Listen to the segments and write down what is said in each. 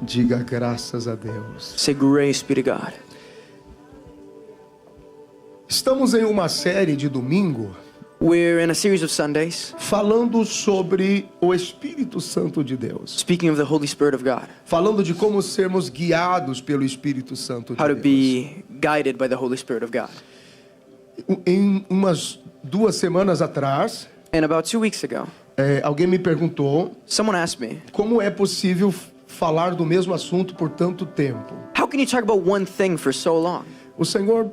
Diga graças a Deus. Say grace be to God. Estamos em uma série de domingo We're in a series of Sundays falando sobre o Espírito Santo de Deus. speaking of the Holy Spirit of God. Falando de como sermos guiados pelo Espírito Santo de How to Deus. be guided by the Holy Spirit of God. Em umas 2 semanas atrás, And about 2 weeks ago, alguém me perguntou someone asked me, como é possível falar do mesmo assunto por tanto tempo. how can you talk about one thing for so long? O Senhor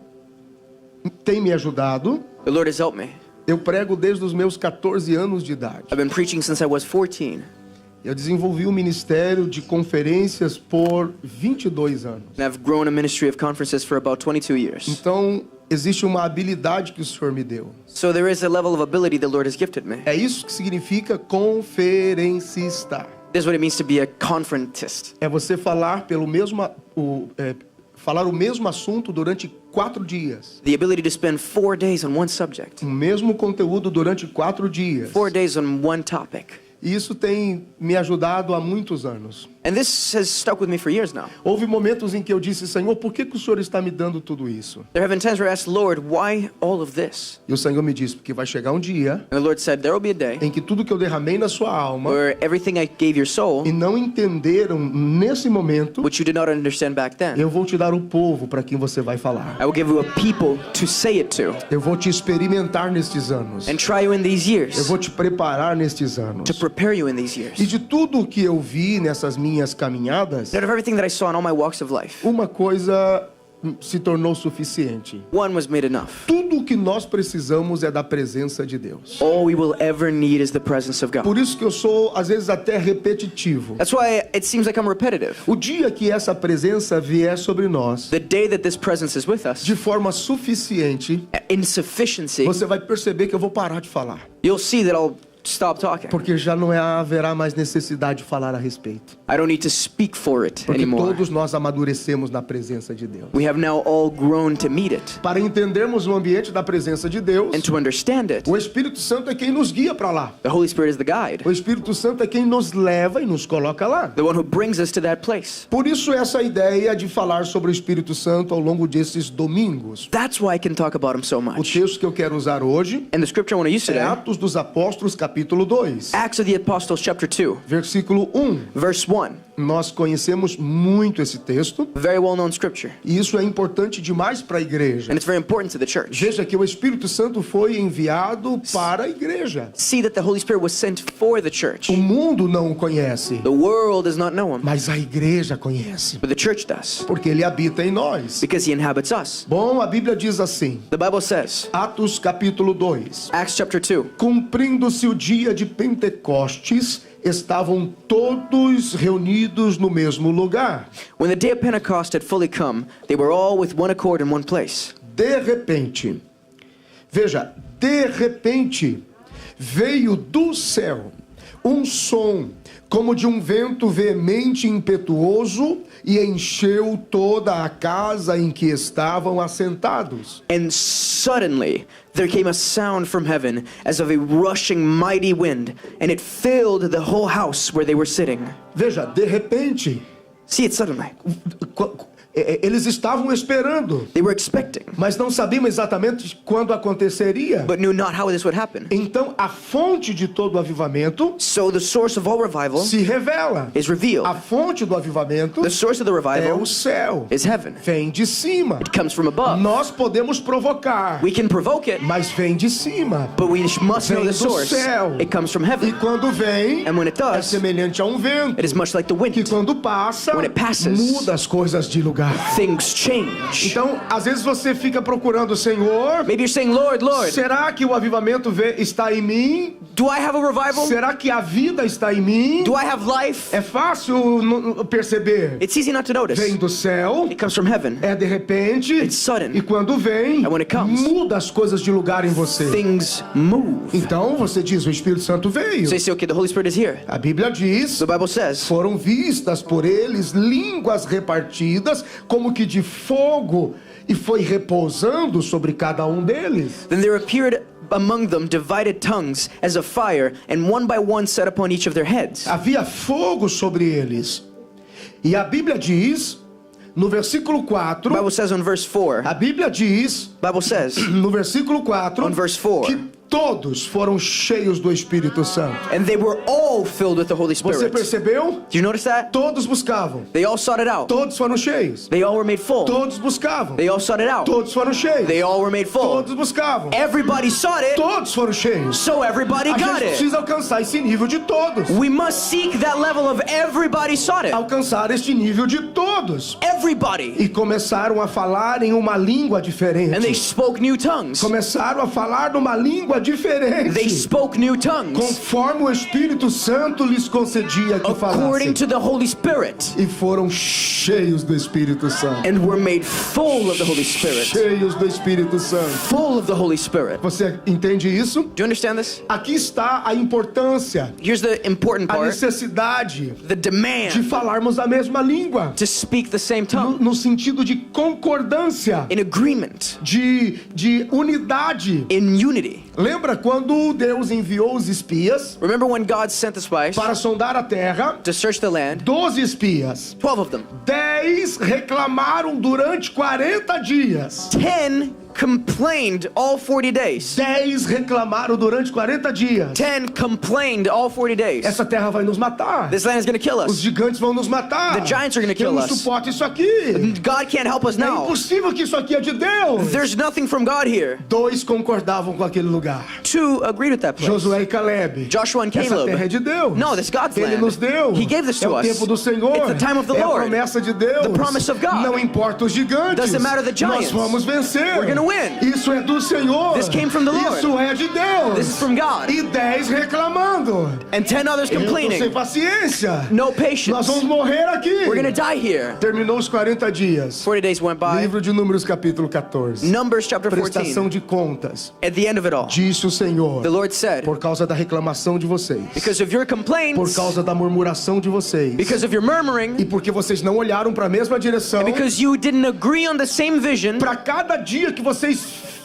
tem me ajudado. The Lord has helped me. Eu prego desde os meus 14 anos de idade. I've been preaching since I was 14. Eu desenvolvi um ministério de conferências por 22 anos. And I've grown a ministry of conferences for about 22 years. Então, existe uma habilidade que o Senhor me deu. So there is a level of ability the Lord has gifted me. É isso que significa conferencista. This is what it means to be a conferentist. É você falar falar o mesmo assunto durante 4 dias. The ability to spend 4 days on one subject. O mesmo conteúdo durante 4 dias. 4 days on one topic. E isso tem me ajudado há muitos anos. And this has stuck with me for years now. Houve momentos em que eu disse, Senhor, por que o Senhor está me dando tudo isso? There have been times where I asked, Lord, why all of this? E o Senhor me disse, porque vai chegar um dia And the Lord said, there will be a day em que tudo que eu derramei na sua alma where everything I gave your soul, e não entenderam nesse momento, which you did not understand back then, eu vou te dar o povo para quem você vai falar. I will give you a people to say it to Eu vou te experimentar nestes anos. and try you in these Eu years, vou te preparar nestes anos. to prepare you in these years. E de tudo que eu vi nessas minhas caminhadas, Out of everything that I saw in all my walks of life, uma coisa se tornou suficiente. one was made enough. Tudo o que nós precisamos é da presença de Deus. All we will ever need is the presence of God. Por isso que eu sou, às vezes, até repetitivo. That's why it seems like I'm repetitive. O dia que essa presença vier sobre nós, The day that this presence is with us, de forma suficiente, in sufficiency, você vai perceber que eu vou parar de falar. you'll see that I'll stop talking. Porque já não haverá mais necessidade de falar a respeito. I don't need to speak for it Porque anymore. todos nós amadurecemos na presença de Deus. We have now all grown to meet it. Para entendermos o ambiente da presença de Deus, And to understand it, o Espírito Santo é quem nos guia para lá. the Holy Spirit is the guide, O Espírito Santo é quem nos leva e nos coloca lá. the one who brings us to that place. Por isso essa ideia de falar sobre o Espírito Santo ao longo desses domingos. That's why I can talk about him so O much. texto que eu quero usar hoje And the scripture I want to use é today, Atos dos Apóstolos, capítulo 2, Acts of the Apostles, chapter 2, versículo 1. verse 1. Nós conhecemos muito esse texto Very well-known scripture. e isso é importante demais para a igreja. And it's very important to the church. Veja que o Espírito Santo foi enviado para a igreja. See that the Holy Spirit was sent for the church. O mundo não o conhece, The world does not know him, mas a igreja conhece, but the church does, porque ele habita em nós. because he inhabits us. Bom, a Bíblia diz assim, The Bible says, Atos capítulo 2. Acts chapter 2, Cumprindo-se o dia de Pentecostes, estavam todos reunidos no mesmo lugar. when the day of Pentecost had fully come, they were all with one accord in one place. De repente, veja, de repente, veio do céu um som como de um vento veemente e impetuoso e encheu toda a casa em que estavam assentados. And suddenly there came a sound from heaven as of a rushing mighty wind, and it filled the whole house where they were sitting. Veja, de repente, See it suddenly. eles estavam esperando, They were expecting, mas não sabiam exatamente quando aconteceria. but knew not how this would happen. Então, a fonte de todo o avivamento So the source of all revival se revela. is revealed. A fonte do avivamento The source of the é revival o céu. is heaven. Vem de cima. It comes from above. Nós podemos provocar, We can provoke it, mas vem de cima. but we must know Vem the do source. céu. It comes from E heaven. quando vem, And when it é does, semelhante a um vento, it is much like the que wind. quando passa, When it passes, muda as coisas de lugar. Things change. Então, às vezes você fica procurando o Senhor. Maybe you're saying, Lord, Lord, Será que o avivamento está em mim? do I have a revival? Será que a vida está em mim? Do I have life? É fácil perceber. It's easy not to notice. Vem do céu, It comes from heaven. é de repente, It's sudden. e quando vem, And when it comes, muda as coisas de lugar em você. Things move. Então você diz, o Espírito Santo veio. So you say, okay, the Holy Spirit is here. A Bíblia diz, The Bible says, foram vistas por eles línguas repartidas como que de fogo, e foi repousando sobre cada um deles. then there appeared among them divided tongues as of fire, and one by one set upon each of their heads. Havia fogo sobre eles. E a Bíblia diz, no versículo 4, The Bible says on verse 4, a Bíblia diz, Bible says no versículo 4, on verse 4, que todos foram cheios do Espírito Santo. and they were all filled with the Holy Você Spirit. percebeu? Do you notice that? Todos buscavam. They all sought it out. Todos foram cheios. They all were made full. Todos buscavam. They all sought it out. Todos foram cheios. They all were made full. Todos buscavam. Everybody sought it, Todos foram cheios. so everybody A got gente it. precisa alcançar esse nível de todos. We must seek that level of everybody sought it. Alcançar este nível de todos. Everybody. E começaram a falar em uma língua And they diferente. spoke new tongues. Começaram a falar numa língua They diferente. spoke new tongues Conforme o Espírito Santo lhes concedia que according falassem. to the Holy Spirit, E foram cheios do Espírito Santo. and were made full of the Holy Spirit. Cheios do Espírito Santo. Full of the Holy Spirit. Você entende isso? Do you understand this? Aqui está a importância, Here's the important a part. necessidade The de demand falarmos a mesma língua. to speak the same tongue No sentido de concordância, in agreement, de unidade. in unity. Lembra quando Deus enviou os espias Remember when God sent the spies para sondar a terra? to search the land? 12 espias. 12 of them. 10 reclamaram durante 40 dias. 10 complained all 40 days. 10 reclamaram durante 40 dias. 10 complained all 40 days. Essa terra vai nos matar. This land is going to kill Os us. gigantes vão nos matar. The giants are gonna Eu kill não us. suporto isso aqui. God can't help us É now. impossível que isso aqui é de Deus. There's nothing from God here. 2 concordavam com aquele lugar. 2 agreed with that place. Josué e Caleb. Joshua and Essa Caleb. terra é de Deus. No, this is God's Ele land. nos deu. He gave this É to o us. tempo do Senhor. It's the time of the É a Lord. promessa de Deus. The promise of God. Não importa os gigantes. Doesn't matter the giants. Nós vamos vencer. We're gonna win. Isso é do Senhor. This came from the Lord. Isso é de Deus. This is from God. E 10 reclamando. And 10 others Eu tô sem complaining. paciência. No Nós patience. vamos morrer aqui. We're going to die here. Terminou os 40 dias. 40 days went by. Livro de Números, capítulo 14. Numbers chapter Prestação 14. de contas. At the end of it all, Disse o Senhor, the Lord said, por causa da reclamação de vocês, because of your por complaints, causa da murmuração de vocês, because of your murmuring, e porque vocês não olharam para a mesma direção, because you didn't agree on the same vision, para cada dia que vocês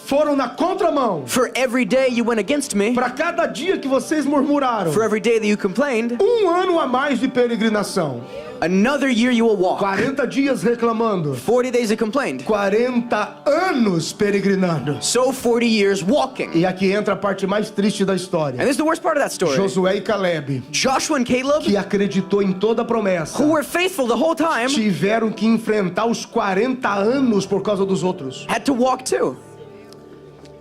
foram na contramão, for every day you went against me, para cada dia que vocês murmuraram, for every day that you complained, ano a mais de peregrinação, another year you will walk. 40 dias reclamando, 40 days you complained. 40 anos peregrinando. So 40 years walking. E aqui entra a parte mais triste da história. And this is the worst part of that story. Josué e Caleb, Joshua and Caleb, que acreditou em toda a promessa, who were faithful the whole time, tiveram que enfrentar os 40 anos por causa dos outros. had to walk too.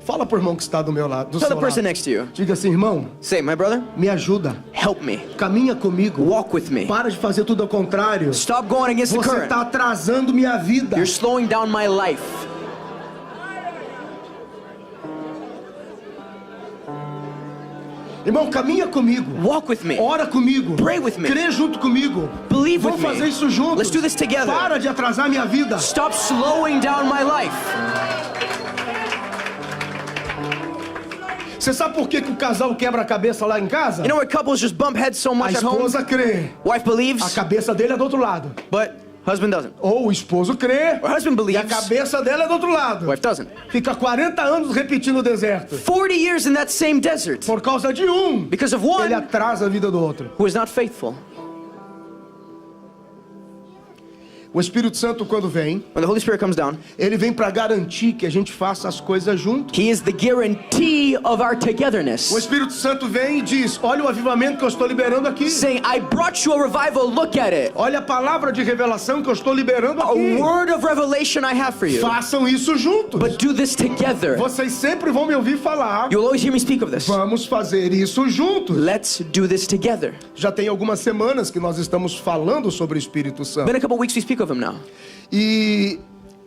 Fala pro irmão que está do meu lado, do Tell seu the person lado. next to you. Diga assim, irmão, Say, my brother, me ajuda, help me. caminha comigo, Walk with me. para de fazer tudo ao contrário. Stop going against the Você current. está atrasando minha vida. You're slowing down my life. Irmão, caminha comigo, Walk with me. ora comigo, Pray with me. crê junto comigo. Believe with Vamos fazer me. isso juntos. Let's do this together. Para de atrasar minha vida. Stop slowing down my life. Você sabe por que o casal quebra a cabeça lá em casa? You know why couples just bump heads so A much at home? esposa crê, Wife a believes, cabeça dele é do outro lado. but husband doesn't. Ou o esposo crê, Or husband e a believes, cabeça dela é do outro lado. wife doesn't. Fica 40 anos repetindo o deserto. 40 years in that same desert Por causa de um, because of ele one atrasa a vida do outro. who is not faithful. O Espírito Santo, quando vem, When the Holy Spirit comes down, ele vem para garantir que a gente faça as coisas juntos. He is the guarantee of our O togetherness. Espírito Santo vem e diz, olha o avivamento que eu estou liberando aqui. Saying, I brought you a revival, look at it. Olha a palavra de revelação que eu estou liberando A aqui. word of revelation I have for you. Façam isso juntos. But do this together. Vocês sempre vão me ouvir falar. You'll always hear me speak of this. Vamos fazer isso juntos. Let's do this together. Já tem algumas semanas que nós estamos falando sobre o Espírito Santo. Been a couple weeks we speak of him now. E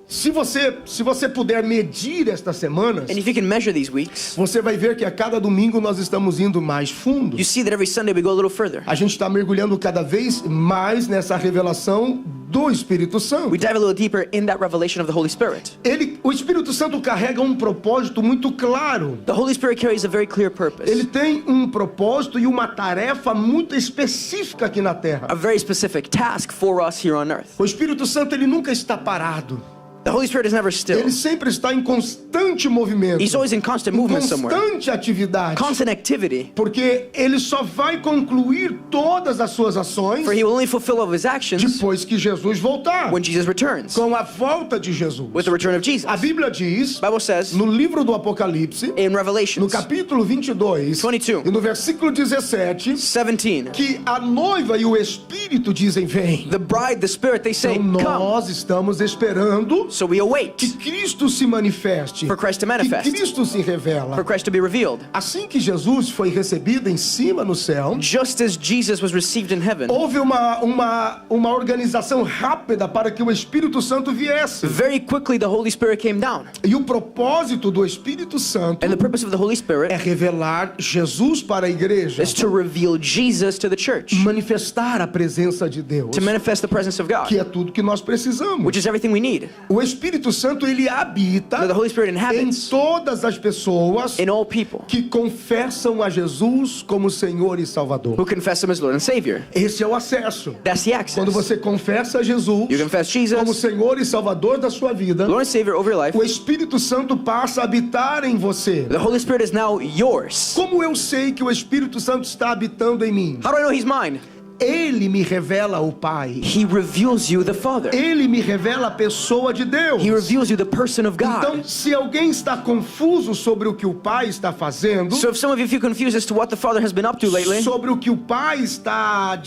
se você puder medir estas semanas, And if you can measure these weeks, você vai ver que a cada domingo nós estamos indo mais fundo. you see that every Sunday we go a little further. A gente está mergulhando cada vez mais nessa revelação do Espírito We Santo. dive a little deeper in that revelation of the Holy Spirit. O Espírito Santo carrega um propósito muito claro. The Holy Spirit carries a very clear purpose. Ele tem um propósito e uma tarefa muito específica aqui na Terra. A very specific task for us here on earth. O Espírito Santo, ele nunca está parado. The Holy Spirit is never still. Ele sempre está em constante movimento, He's always in constant em movement somewhere. constante atividade, Constant activity. porque ele só vai concluir todas as suas ações For he will only fulfill all of his actions depois que Jesus voltar, when Jesus returns. com a volta de Jesus. With the return of Jesus. A Bíblia diz, The Bible says no livro do Apocalipse, in no Revelations capítulo 22, 22, e no versículo 17, 17, que a noiva e o Espírito dizem: vem. the bride, the Spirit, they say, Então come. nós estamos esperando So we que await Cristo se manifeste, for Christ to que manifest, Cristo se revela. for Christ to be revealed. Assim que Jesus foi recebido em cima no céu, Just as Jesus was received in heaven, houve uma organização rápida para que o Espírito Santo viesse. very quickly the Holy Spirit came down. E o propósito do Espírito Santo And the purpose of the Holy Spirit é revelar Jesus para a igreja, is to reveal Jesus to the church, manifestar a presença de Deus, to manifest the presence of God, que é tudo que nós precisamos. which is everything we need. O Espírito Santo, ele habita That the Holy Spirit em inhabits todas as pessoas in all people que confessam a Jesus como Senhor e Salvador. who confess Him as Lord and Savior. Esse é o acesso. That's the access. Quando você confessa a Jesus You confess Jesus, como Senhor e Salvador da sua vida, Lord and Savior over your life, o Espírito Santo passa a habitar em você. the Holy Spirit is now yours. Como eu sei que o Espírito Santo está habitando em mim? How do I know He's mine? Ele me revela o Pai. He reveals you the Father. Ele me revela a pessoa de Deus. He reveals you the person of Então, God. se alguém está confuso sobre o que o Pai está fazendo, So if some of you feel confused as to what the Father has been up to lately, sobre o que o Pai está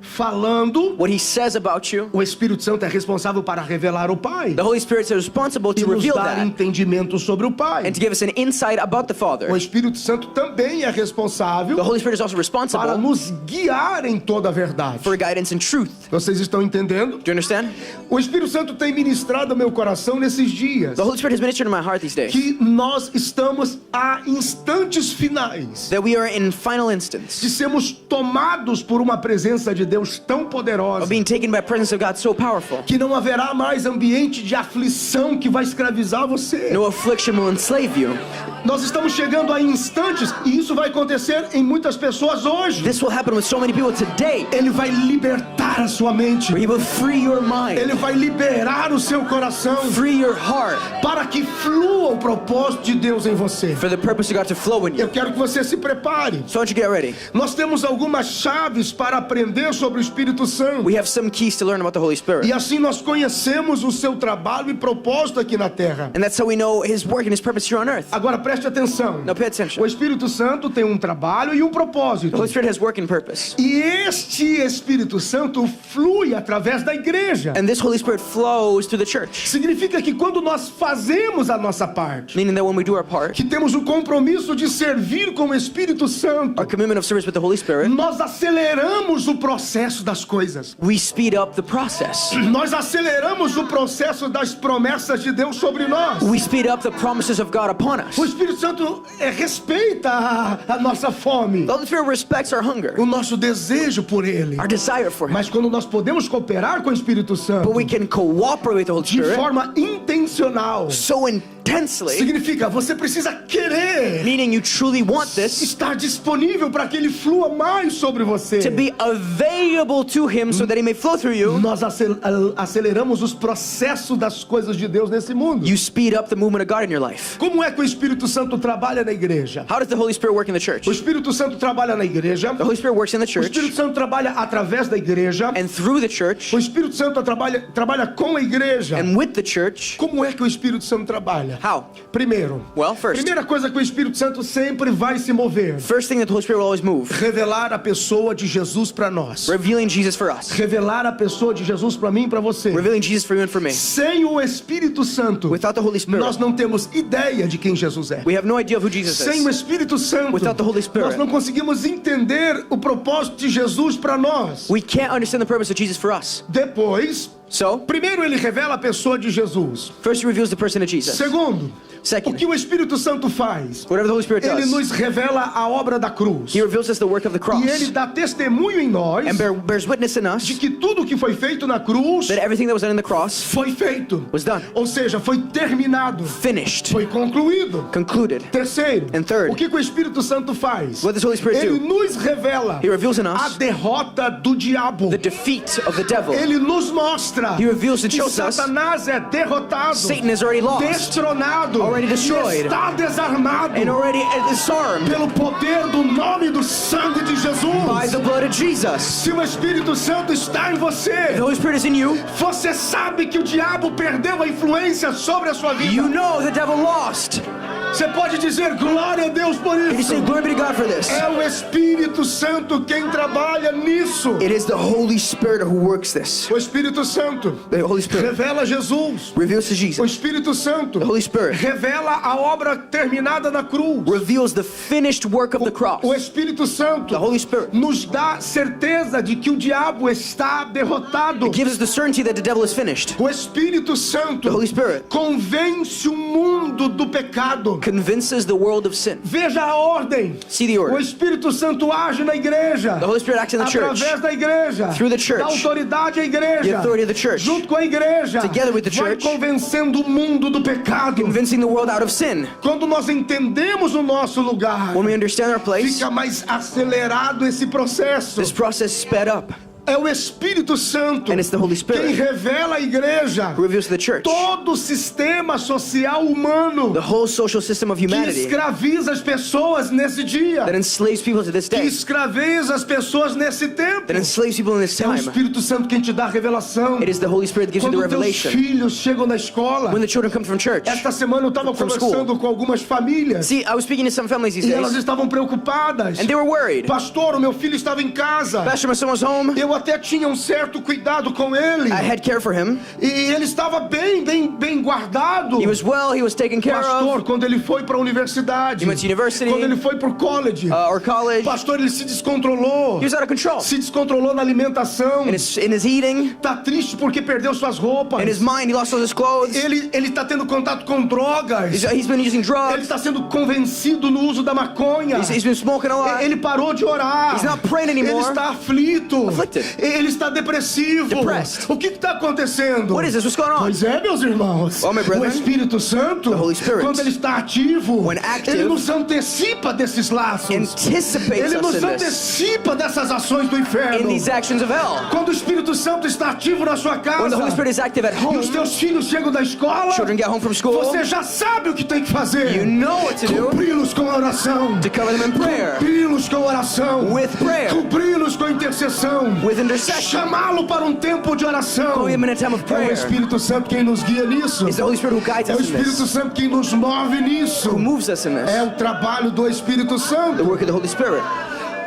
falando, what He says about you, o Espírito Santo é responsável para revelar o Pai the Holy Spirit is responsible e to nos reveal dar that entendimento sobre o Pai. and to give us an insight about the Father. O Espírito Santo também é The responsável Holy Spirit is also para responsible nos guiar em toda a verdade. for guidance and truth. Vocês estão entendendo? Do you understand? O Espírito Santo tem ministrado ao meu coração nesses dias The Holy Spirit has ministered in my heart these days que nós estamos a instantes finais that we are in final de instance sermos tomados por uma presença de Deus tão poderosa of being taken by the presence of God so powerful. que não haverá mais ambiente de aflição que vai escravizar você. No affliction will enslave you. Nós estamos chegando a instantes e isso vai acontecer em muitas pessoas hoje. This will happen with so many people today. Ele vai libertar a sua mente. He will free your mind, Ele vai liberar o seu coração free your heart para que flua o propósito de Deus em você. for the purpose of God to flow in you. Eu quero que você se prepare. So why don't you get ready? Nós temos algumas chaves para aprender sobre o Espírito Santo. We have some keys to learn about the Holy Spirit. E assim nós conhecemos o seu trabalho e propósito aqui na terra. And that's how we know His work and His purpose here on earth. Agora preste atenção. Now pay attention. O Espírito Santo tem um trabalho e um The propósito. Holy Spirit has work and purpose. E este Espírito Santo flui através da igreja. And this Holy Spirit flows to the church. Significa que quando nós fazemos a nossa parte, Meaning that when we do our part, que temos o compromisso de servir com o Espírito Santo, our commitment of service with the Holy Spirit, nós aceleramos o processo das coisas. we speed up the process. Nós aceleramos o processo das promessas de Deus sobre nós. We speed up the promises of God upon O us. Espírito Santo respeita a nossa fome, The Holy Spirit respects our hunger, o nosso desejo por Ele. our desire for Him. Mas quando nós podemos cooperar com o Espírito Santo But we can cooperate with the Holy de Spirit forma intencional, so intensely, significa você precisa querer meaning you truly want this, estar disponível para que Ele flua mais sobre você. to be available to Him so that He may flow through you. Nós aceleramos os processos das coisas de Deus nesse mundo. You speed up the movement of God in your life. Como é que o Espírito Santo trabalha na igreja? How does the Holy Spirit work in the church? O Espírito Santo trabalha na igreja. The Holy Spirit works in the O church Espírito Santo trabalha através da igreja. and through the church O Espírito Santo trabalha com a igreja. and with the church. Como é que o Espírito Santo trabalha? How? Primeiro, Well, first primeira coisa que o Espírito Santo sempre vai se mover: thing that the Holy Spirit will always move, revelar a pessoa de Jesus para nós. revealing Jesus for us, Revelar a pessoa de Jesus para mim e para você. revealing Jesus for you and for me. Sem o Espírito Santo, Without the Holy Spirit, nós não temos ideia de quem Jesus é. we have no idea of who Jesus Sem o is. Espírito Santo, Without the Holy Spirit, nós não conseguimos entender o propósito de Jesus para nós. We can't understand the purpose of Jesus for us. Depois, So, primeiro ele revela a pessoa de Jesus. first He reveals the person of Jesus. Segundo, O Second, que o Espírito Santo faz? whatever the Holy Spirit Ele does, nos revela a obra da cruz. He reveals us the work of the E ele cross dá testemunho em nós and bears witness in us de que tudo que foi feito na cruz that everything that was done in the cross foi feito. was done, Ou seja, foi terminado, finished, foi concluído. concluded. Terceiro, And third, o que o Espírito Santo faz? What does the Holy Spirit Ele do? nos revela He reveals in a us derrota do diabo. the defeat of the devil. Ele nos mostra He reveals and que shows us Satanás é derrotado, Satan is already lost destronado, already destroyed, e está desarmado and already disarmed pelo poder do nome do sangue de by Jesus. the blood of Jesus. Se o Espírito Santo está em você, The Holy Spirit is in you. você sabe que o diabo perdeu a influência sobre a sua vida. You know the devil lost. Você pode dizer glória a Deus por You isso. say glory be to God for this. É o Espírito Santo quem trabalha nisso. It is the Holy Spirit who works this. O Espírito Santo The Holy Spirit revela Jesus. reveals to O Jesus. Espírito Santo The Holy Spirit revela a obra terminada na cruz. reveals the finished work of the cross. O Espírito Santo The Holy Spirit nos dá certeza de que o diabo está derrotado. gives us the certainty that the devil is finished. O Espírito Santo The Holy Spirit convence o mundo do pecado. convinces the world of sin. Veja a ordem. See the O order. Espírito Santo age na igreja, The Holy Spirit acts in the church, através da igreja, Through the church. da autoridade à the igreja, authority of the church, junto com a igreja, Together with the vai church. convencendo o mundo do pecado. convincing the world out of sin. Quando nós entendemos o nosso lugar, When we understand our place, fica mais acelerado esse processo. this process is sped up. É o Espírito Santo And it's the Holy quem Spirit revela a igreja who reveals to the church todo o sistema social humano the whole social system of que humanity escraviza as pessoas nesse dia, that enslaves people to this que day, escraviza as pessoas nesse tempo. that enslaves people in this É o time. Espírito Santo quem te dá a revelação. It is the Holy Spirit that gives you the Quando teus revelation. filhos chegam na escola, When the children come from church. esta semana eu estava From conversando com algumas famílias See, I was speaking to some families these e elas days, estavam preocupadas. and they were worried. Pastor, o meu filho estava em casa. Pastor, my son was home. Eu até tinha um certo cuidado com ele. I had care for him. E ele estava bem guardado. He was well. He was taken care Pastor, of. quando ele foi para a universidade, He went to university, quando ele foi para o college, or college. pastor, ele se descontrolou. He was out of control Se descontrolou na alimentação. in his eating, Tá triste porque perdeu suas roupas. in his mind. He lost all his clothes. Ele tá tendo contato com drogas. He's been using Ele drugs. está sendo convencido no uso da maconha. He's been smoking a lot. Ele parou de orar. He's not praying anymore. Ele está aflito. Afflicted. Ele está depressivo. Depressed. O que está acontecendo? What is this? What's going on? Pois é, meus irmãos. Oh, my brethren. O Espírito Santo, The Holy Spirit, quando ele está ativo, when active, ele nos antecipa desses laços. anticipates Ele us nos in this, antecipa dessas ações do inferno. in these actions of hell. Quando o Espírito Santo está ativo na sua casa, When the Holy Spirit is active at e home, os teus filhos chegam da escola, children get home from school, você já sabe o que tem que fazer. you know what to do Cumpri-los com oração. to cover them in prayer, Cumpri-los com oração. with prayer, Cumpri-los com intercessão. with intercession. Chamá-lo para um tempo de oração. Call him in a time of É o prayer. Espírito Santo quem nos guia nisso. It's the Holy Spirit who guides É o us in Espírito this, Santo quem nos move nisso. who moves us in É this, o trabalho do Espírito the Santo. work of the Holy Spirit.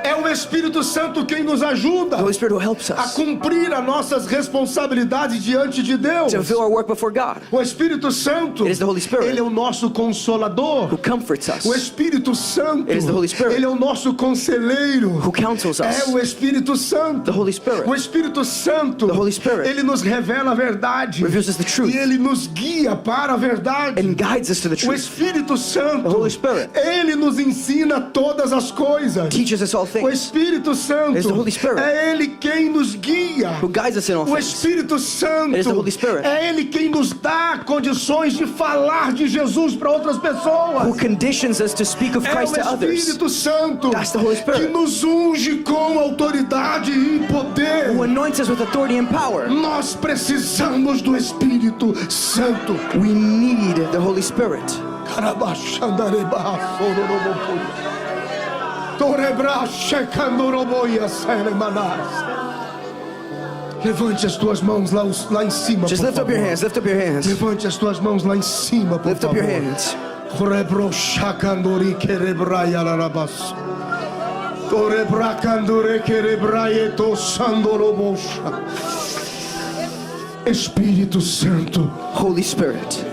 É o Espírito Santo quem nos ajuda The Holy Spirit who helps a us cumprir as nossas responsabilidades diante de Deus. to fulfill our work before God, O Espírito Santo, It is the Holy Spirit ele é o nosso consolador. who comforts us, O Espírito Santo, It is the Holy Spirit ele é o nosso conselheiro. who counsels É us, o Espírito Santo. the Holy Spirit O Espírito Santo, The Holy Spirit ele nos revela a verdade reveals us the truth e ele nos guia para a verdade. and guides us to the O truth, Espírito Santo, The Holy Spirit ele nos ensina todas as coisas. teaches us all O things, Espírito Santo, It is the Holy Spirit é ele quem nos guia. who guides us in all O things. Espírito Santo, It is the Holy Spirit é ele quem nos dá condições de falar de Jesus para outras Who pessoas. conditions us to speak of É Christ to o others, Espírito Santo That's the Holy Spirit. que nos unge com autoridade e poder. who anoints us with authority and power. Nós precisamos do Espírito Santo. We need the Holy Spirit. Levante as tuas mãos lá em cima, Just por lift up your favor. hands, lift up your hands, Levante as tuas mãos lá em cima, por lift up your favor. hands. Espírito Santo, Holy Spirit,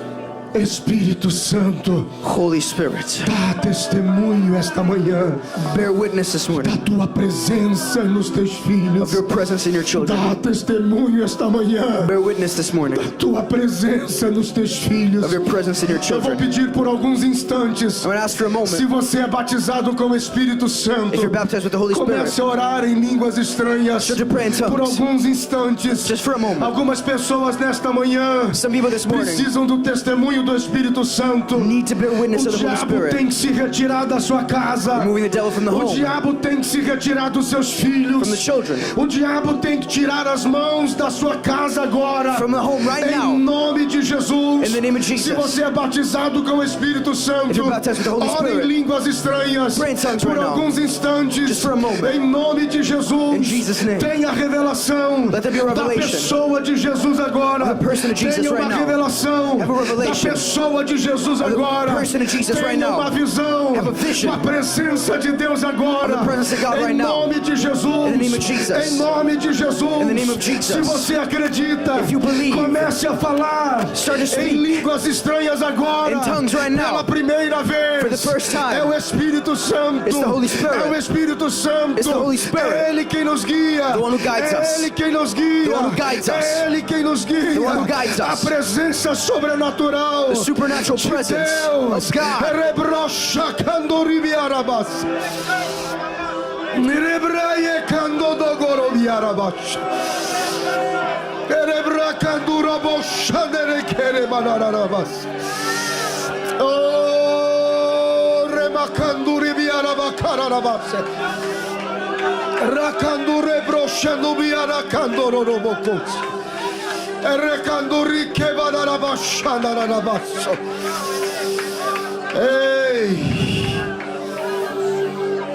Espírito Santo, Holy Spirit, dá testemunho esta manhã bear witness this da morning tua presença nos teus filhos. of your presence in your children. Dá testemunho esta manhã Bear witness this morning da tua presença nos teus filhos. of your presence in your Eu vou children. pedir por alguns instantes. I'm going to ask for a Se moment. você é batizado com o Espírito Santo, If you're baptized with the Holy comece Spirit, a orar em línguas estranhas start to pray in por tongues. alguns instantes. Just for a moment. Algumas pessoas nesta manhã Some people this morning precisam do testemunho do Espírito Santo. need to bear witness O of the Holy diabo Spirit. tem que se retirar da sua casa. Removing the devil from the O home, diabo tem que se retirar dos seus filhos. from the children, O diabo tem que tirar as mãos da sua casa agora. from the home right Em now. nome de Jesus. In the name of Se Jesus. você é batizado com o Espírito Santo, If you're baptized with the Holy ore em Spirit, línguas estranhas pray in tongues por right now. alguns instantes. Just for a moment. Em nome de Jesus. In Jesus' name. Tenha revelação Let there be a da revelation pessoa de Jesus agora. of the person of Jesus Tenha uma right now. revelação Have a da revelation pessoa de Jesus of the agora. person of Jesus right Tenha now. uma visão Have a vision da presença de Deus agora. of the presence of God Em right now. nome de Jesus. In the name of Jesus. Em nome de Jesus. In the name of Jesus. Se você acredita, If you believe, comece a falar start to speak em línguas estranhas agora. in tongues right now. Pela primeira vez. For the first time. É o Espírito Santo. It's the Holy Spirit. É o Espírito Santo. It's the Holy Spirit. É Ele quem nos guia. The one who guides é us. Ele quem nos guia. The one who guides us. É Ele quem nos guia. The one who guides A us. presença sobrenatural. The supernatural de presence Deus. of God. Rebrocha candoribiarabas. Mirebraie candodogorobiarabas. Erebra candurabosha derekerebanarabas. Oh, remakanduribiarabakarabas. Rakandure broshandubiara kandorobokos. Erekanduri kebanarabashanarabas. Ei!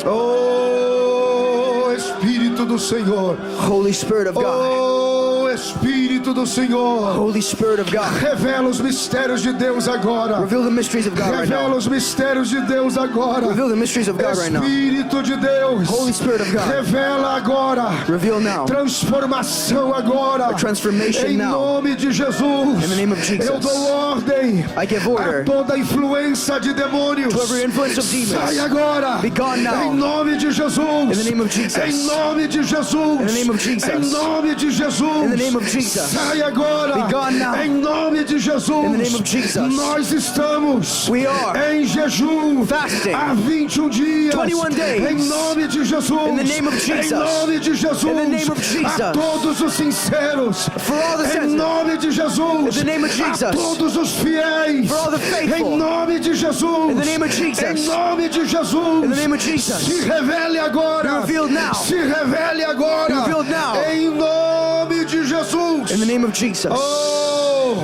Oh, Espírito do Senhor. Holy Spirit of God, Oh, Espírito do Senhor. Holy Spirit of God, Revela os mistérios de Deus agora. reveal the mysteries of God right Revela now. os mistérios de Deus agora. Reveal the mysteries of God right now. Espírito de Deus. Holy Spirit of God, Revela agora. reveal now. Transformação agora. A transformation em now. nome de Jesus. In the name of Jesus. Eu dou ordem I give order a toda influência de demônios. to every influence of Sai demons. agora. Be gone now. Em nome de Jesus. In the name of Jesus. Em nome de Jesus. In the name of Jesus. Em nome de Jesus. In the name of Jesus. Sai agora. Be gone now. Em nome de Jesus. In the name of Jesus. Nós estamos We are em jejum fasting há 21 dias. 21 days. Em nome de Jesus. In the name of Jesus. Em nome de Jesus. In the name of Jesus. A todos os sinceros. For all the Em sensitive. nome de Jesus. In the name of Jesus. A todos os fiéis. For all the faithful. Em nome de Jesus. In the name of Jesus. Em nome de Jesus. In the name of Jesus. Se revele agora. Be revealed now. Se revele agora. Be revealed now. Em nome de Jesus. In the name of Jesus. Oh.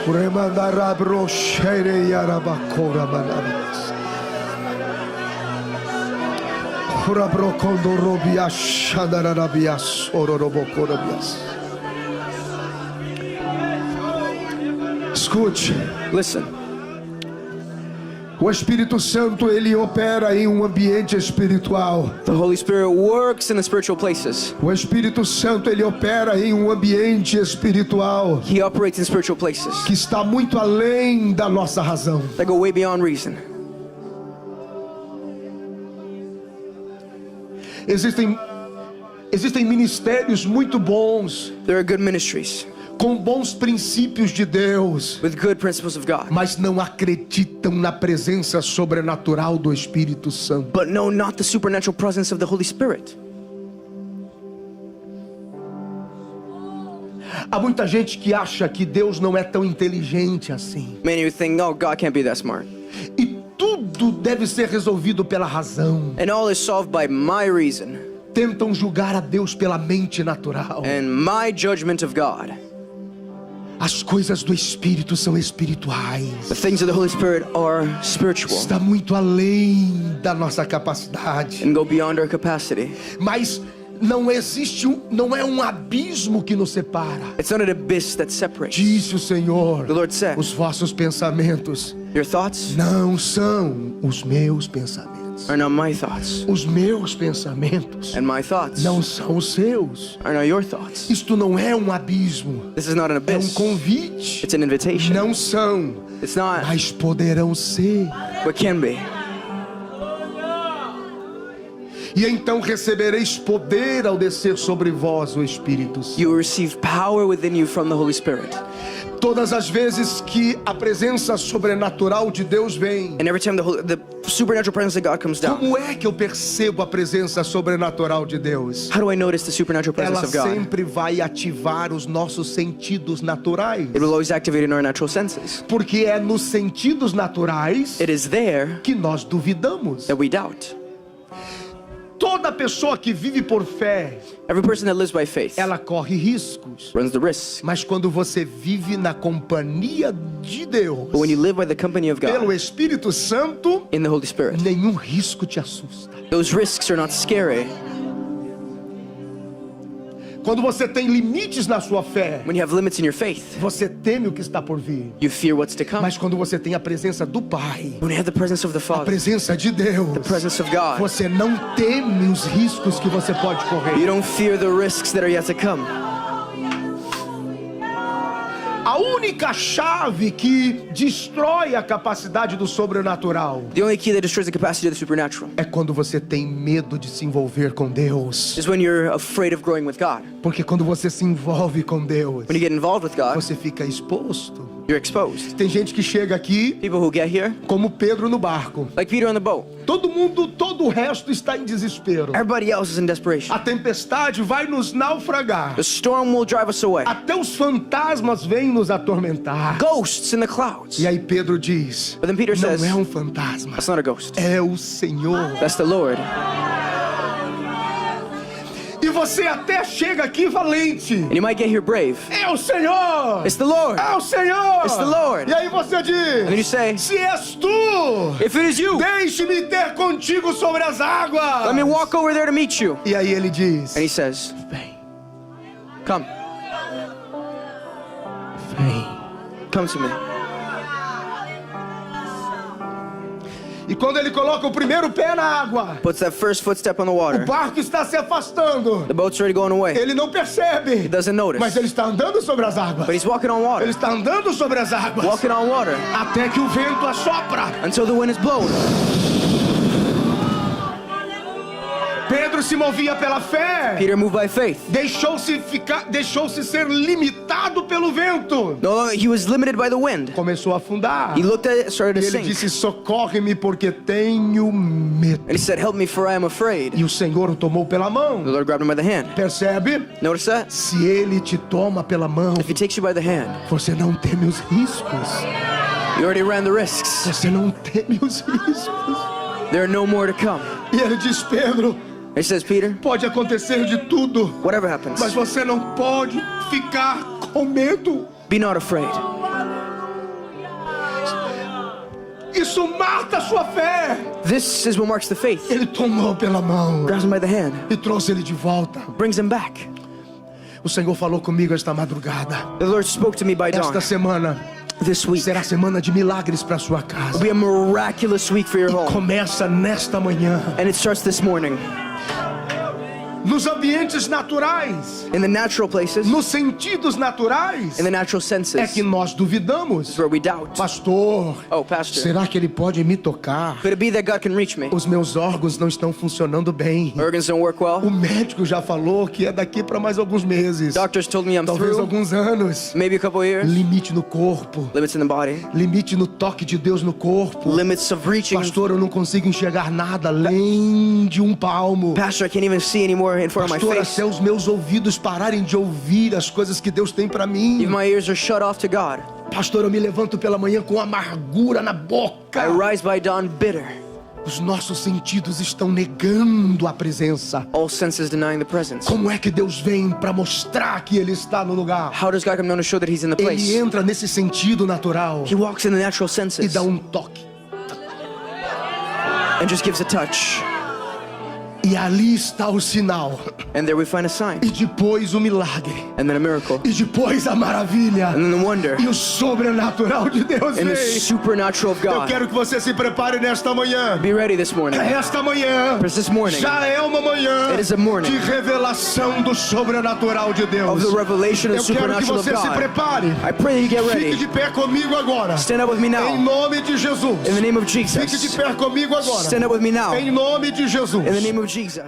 Remandarabrocheire yarabakora manabas. Hurabrokondorobias shandarabias ororobokorobias. Escute. Listen, O Espírito Santo, ele opera em um ambiente espiritual. the Holy Spirit works in the spiritual places. O Espírito Santo, ele opera em um ambiente espiritual He operates in spiritual places que está muito além da nossa razão. that go way beyond reason. Existem ministérios muito bons, There are good ministries com bons princípios de Deus, with good principles of God, mas não acreditam na presença sobrenatural do Espírito Santo. but no, not the supernatural presence of the Holy Spirit. Há muita gente que acha que Deus não é tão inteligente assim. Many would think, no, God can't be that smart. E tudo deve ser resolvido pela razão. And all is solved by my reason Tentam julgar a Deus pela mente natural. and my judgment of God. As coisas do Espírito são espirituais. The things of the Holy Spirit are spiritual Está muito além da nossa capacidade. and go beyond our capacity. Mas não existe não é um abismo que nos separa. It's not an abyss that separates. Disse o Senhor: The Lord said, os vossos pensamentos your thoughts não são os meus pensamentos. pensamentos are not my thoughts, os meus pensamentos and my thoughts não são os seus. are not your thoughts. Isto não é um abismo, This is not an é um abyss. convite. It's an invitation. Não são, It's not, mas poderão ser. but can be. E então recebereis poder ao descer sobre vós o Espírito Santo. You will receive power within you from the Holy Spirit. Todas as vezes que a presença sobrenatural de Deus vem, And every time the supernatural presence of God comes down, como é que eu percebo a presença sobrenatural de Deus? how do I notice the supernatural presence Ela of God? sempre vai ativar os nossos sentidos naturais. It will always activate in our natural senses. Porque é nos sentidos naturais It is there que nós duvidamos. that we doubt. Toda pessoa que vive por fé, Every person that lives by faith ela corre riscos. runs the risk. Mas quando você vive na companhia de Deus, But when you live by the company of pelo God, Espírito Santo, in the Holy Spirit, nenhum risco te assusta. those risks are not scary. Quando você tem limites na sua fé, When you have limits in your faith, você teme o que está por vir. you fear what's to come. Mas quando você tem a presença do Pai, When you have the presence of the a Father, presença de Deus, the presence of God, você não teme os riscos que você pode you correr. don't fear the risks that are yet to come. A única chave que destrói a capacidade do sobrenatural The only key that destroys the capacity of the supernatural é quando você tem medo de se envolver com Deus. is when you're afraid of growing with God. Porque quando você se envolve com Deus, When you get involved with God, você fica exposto. you're exposed. Tem gente que chega aqui People who get here, como Pedro no barco. like Peter on the boat, Todo mundo, todo o resto está em desespero. everybody else is in desperation. A tempestade vai nos naufragar. The storm will drive us away. Até os fantasmas vêm nos atormentar. Ghosts in the clouds. E aí Pedro diz, But then Peter não says, é um fantasma, that's not a ghost. é o Senhor. That's the Lord. E você até chega aqui valente. And you might get here brave. É o Senhor. It's the Lord. É o Senhor. It's the Lord. E aí você And then you diz, say, se és tu, if it is you, deixe-me ter contigo sobre as águas. let me walk over there to meet you. E aí ele diz, And he says, vem, come, vem. come to me. E quando ele coloca o primeiro pé na água, Puts that first footstep on the o water. barco está se afastando. The boat's already going away. Ele não percebe, He doesn't notice. mas ele está andando sobre as águas. But he's walking on Ele water. está andando sobre as águas. Walking on water Até que o vento assopra. until the wind is blowing. Pedro se movia pela fé. Peter moved by faith. Deixou-se ser limitado pelo vento. No, he was limited by the wind. Começou a afundar. He looked at it, started E to ele sink. disse, socorre-me porque tenho medo. And he said, help me for I am afraid. E o Senhor o tomou pela The mão. Lord grabbed him by the hand. Percebe? Notice that? Se ele te toma pela mão, If he takes you by the hand, você não teme os riscos. you already ran the risks. Você não teme os riscos. There are no more to come. E ele diz, Pedro, He says, Peter, pode acontecer de tudo, whatever happens, mas você não pode ficar com medo. be not afraid. Isso mata a sua fé. This is what marks the faith. Ele tomou pela mão Grabs him by the hand, e trouxe ele de volta. brings him back. O Senhor falou comigo esta madrugada. The Lord spoke to me by dawn. Esta semana This week será semana de milagres para sua casa. will be a miraculous week for your home. Começa nesta manhã. And it starts this morning. Nos ambientes naturais, In the natural places, nos sentidos naturais, in the natural é senses, que nós duvidamos. where we doubt. Pastor, Oh, Pastor, será que ele pode me tocar? could it be that God can reach me? Os meus órgãos não estão funcionando bem. Organs don't work well. O médico já falou que é daqui para mais alguns meses, Doctors told me I'm talvez through. alguns anos. Maybe a couple of years. Limite no corpo, Limits in the body. limite no toque de Deus no corpo. Limits of reaching. Pastor, eu não consigo enxergar nada além de um palmo. Pastor, I can't even see anymore in front of my Pastor, face. até os meus ouvidos pararem de ouvir as coisas que Deus tem para mim. Even my ears are shut off to God. Pastor, eu me levanto pela manhã com amargura na boca. I rise by dawn bitter. Os nossos sentidos estão negando a presença. All senses denying the presence. Como é que Deus vem para mostrar que Ele está no lugar? How does God come down to show that He's in the Ele place? entra nesse sentido natural He walks in the natural e senses dá um toque. and just gives a touch. E ali está o sinal. And there we find a sign. E depois o milagre. And then a miracle. E depois a maravilha. And then the wonder. E o sobrenatural de Deus And the vem. supernatural of Eu God. quero que você se prepare nesta manhã. Be ready this morning. Esta manhã Because this morning já é uma manhã it is a morning de revelação do sobrenatural de Deus. of the revelation Eu of the quero que supernatural of você se God. prepare. I pray you get Fique ready. de pé comigo agora. Stand up with me Em now. nome de Jesus. In the name of Fique de Jesus. pé comigo agora. Stand up with me now. Em nome de Jesus. In the name of Jesus.